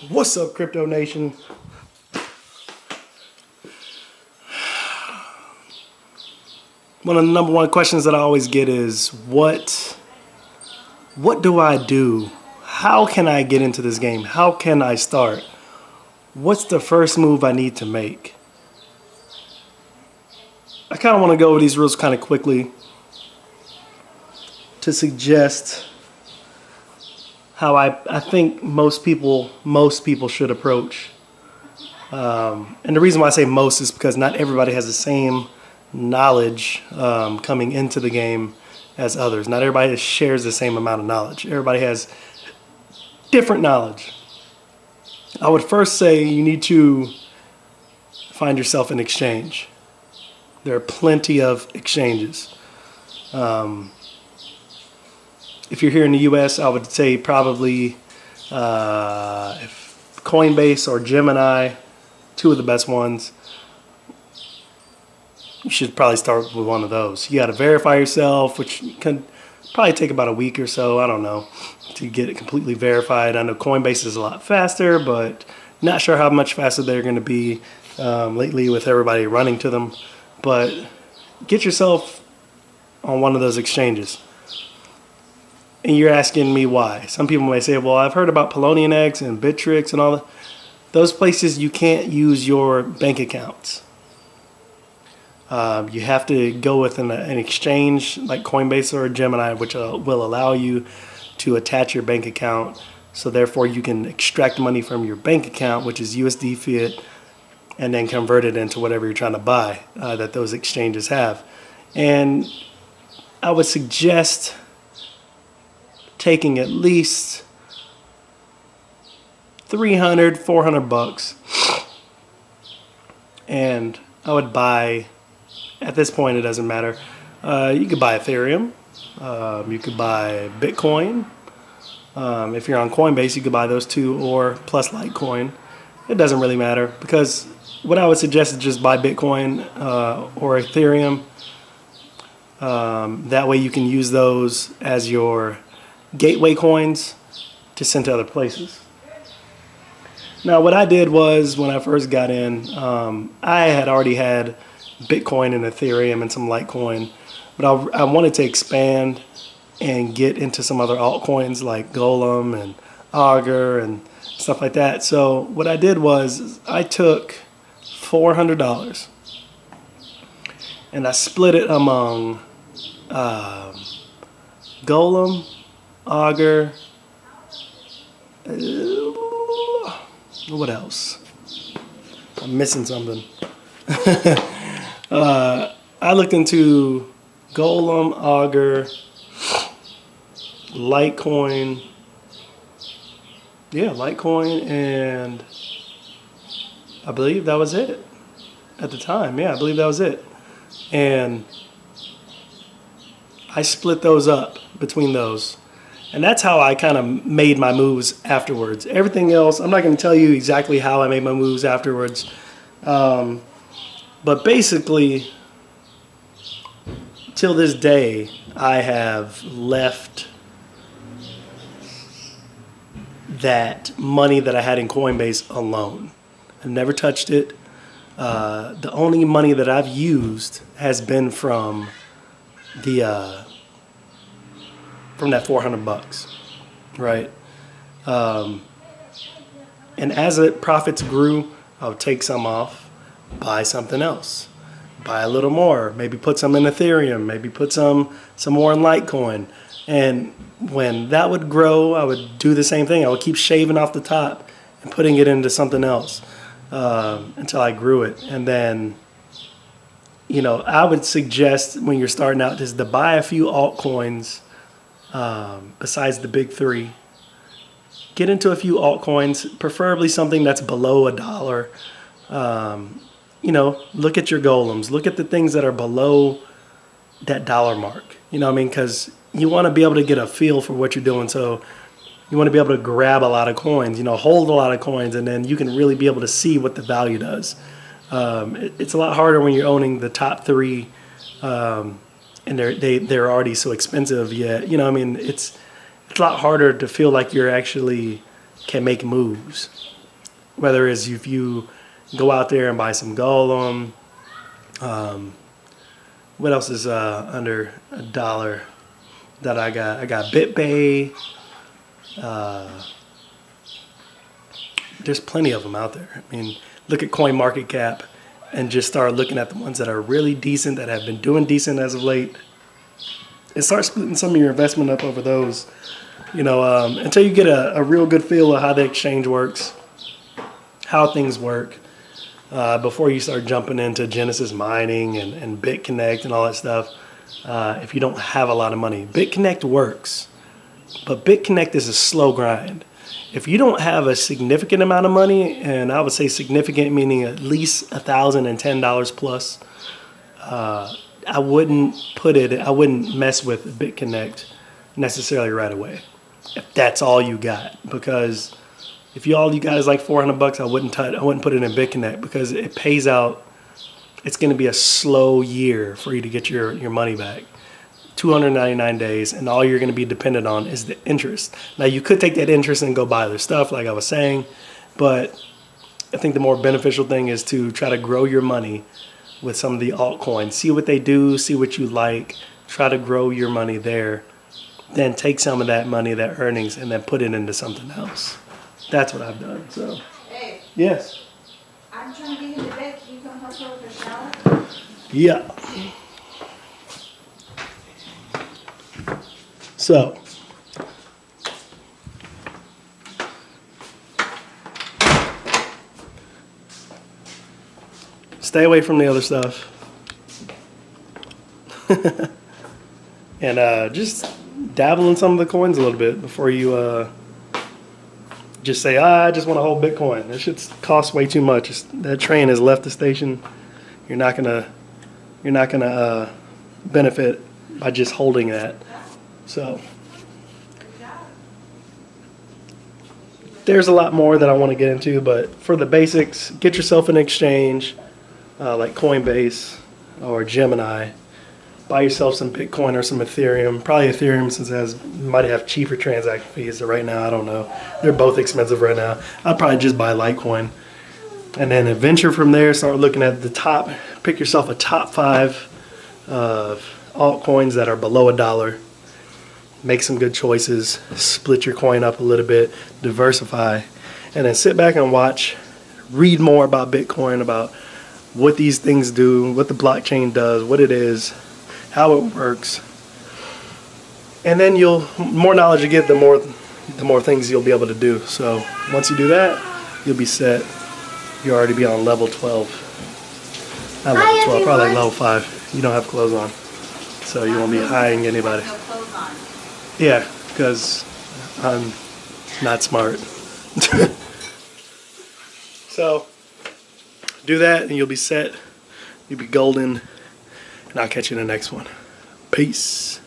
What's up, Crypto Nation? One of the number one questions that I always get is, what do I do? How can I get into this game? How can I start? What's the first move I need to make? I kind of want to go over these rules kind of quickly to suggest how I think most people should approach. And the reason why I say most is because not everybody has the same knowledge coming into the game as others. Not everybody shares the same amount of knowledge. Everybody has different knowledge. I would first say you need to find yourself an exchange. There are plenty of exchanges. If you're here in the US, I would say probably if Coinbase or Gemini, two of the best ones. You should probably start with one of those. You got to verify yourself, which can probably take about a week or so, I don't know, to get it completely verified. I know Coinbase is a lot faster, but not sure how much faster they're going to be lately with everybody running to them. But get yourself on one of those exchanges. And you're asking me why. Some people may say, well, I've heard about Polonian X and Bittrex and all that. Those places you can't use your bank accounts. You have to go with an exchange like Coinbase or Gemini, which will allow you to attach your bank account. So therefore you can extract money from your bank account, which is USD fiat, and then convert it into whatever you're trying to buy that those exchanges have. And I would suggest taking at least $300, $400, and I would buy. At this point, it doesn't matter. You could buy Ethereum. You could buy Bitcoin. If you're on Coinbase, you could buy those two, or plus Litecoin. It doesn't really matter, because what I would suggest is just buy Bitcoin or Ethereum. That way you can use those as your gateway coins to send to other places. Now, what I did was, when I first got in, I had already had Bitcoin and Ethereum and some Litecoin, but I wanted to expand and get into some other altcoins like Golem and Augur and stuff like that. So what I did was I took $400 and I split it among Golem, Augur, what else? I'm missing something. I looked into Golem, Augur, Litecoin, and I believe that was it at the time. Yeah, I believe that was it. And I split those up between those. And that's how I kind of made my moves afterwards. Everything else, I'm not going to tell you exactly how I made my moves afterwards. But basically, till this day, I have left that money that I had in Coinbase alone. I've never touched it. The only money that I've used has been from that $400, right? And as the profits grew, I would take some off, buy something else, buy a little more, maybe put some in Ethereum, maybe put some more in Litecoin. And when that would grow, I would do the same thing. I would keep shaving off the top and putting it into something else until I grew it. And then, I would suggest when you're starting out is to buy a few altcoins besides the big three. Get into a few altcoins, preferably something that's below $1. Look at your golems. Look at the things that are below that dollar mark. You know what I mean? Because you want to be able to get a feel for what you're doing. So you want to be able to grab a lot of coins, hold a lot of coins, and then you can really be able to see what the value does. It's a lot harder when you're owning the top three, and they're already so expensive. Yet, it's a lot harder to feel like you're actually can make moves. Whether it's if you go out there and buy some gold on, what else is under $1 that I got? I got BitBay. There's plenty of them out there. I mean, look at CoinMarketCap and just start looking at the ones that are really decent, that have been doing decent as of late, and start splitting some of your investment up over those, until you get a real good feel of how the exchange works, how things work, before you start jumping into Genesis mining and BitConnect and all that stuff. If you don't have a lot of money, BitConnect works, but BitConnect is a slow grind. If you don't have a significant amount of money, and I would say significant meaning at least $1,010 plus, I wouldn't mess with BitConnect necessarily right away, if that's all you got. Because if all you got is like $400, I wouldn't put it in BitConnect, because it pays out. It's going to be a slow year for you to get your money back. 299 days, and all you're going to be dependent on is the interest. Now, you could take that interest and go buy other stuff, like I was saying, but I think the more beneficial thing is to try to grow your money with some of the altcoins. See what they do, see what you like, try to grow your money there, then take some of that money, that earnings, and then put it into something else. That's what I've done. So, Hey, yes. I'm trying to get him to bed. Can you come help her with her shower? Yeah. So, stay away from the other stuff. And just dabble in some of the coins a little bit before you just say, I just want to hold Bitcoin. That shit costs way too much. That train has left the station. You're not gonna benefit by just holding that. So there's a lot more that I want to get into, but for the basics, get yourself an exchange like Coinbase or Gemini. Buy yourself some Bitcoin or some Ethereum. Probably Ethereum, since it might have cheaper transaction fees. So right now, I don't know. They're both expensive right now. I'd probably just buy Litecoin. And then adventure from there. Start looking at the top. Pick yourself a top 5 of altcoins that are below $1. Make some good choices. Split your coin up a little bit. Diversify. And then sit back and watch. Read more about Bitcoin, about what these things do, what the blockchain does, what it is, how it works. And then more knowledge you get, the more things you'll be able to do. So once you do that, you'll be set. You'll already be on level 12. Not level 12, probably like level 5. You don't have clothes on. So you won't be eyeing anybody. No clothes on. Yeah, because I'm not smart. So do that and you'll be set. You'll be golden. And I'll catch you in the next one. Peace.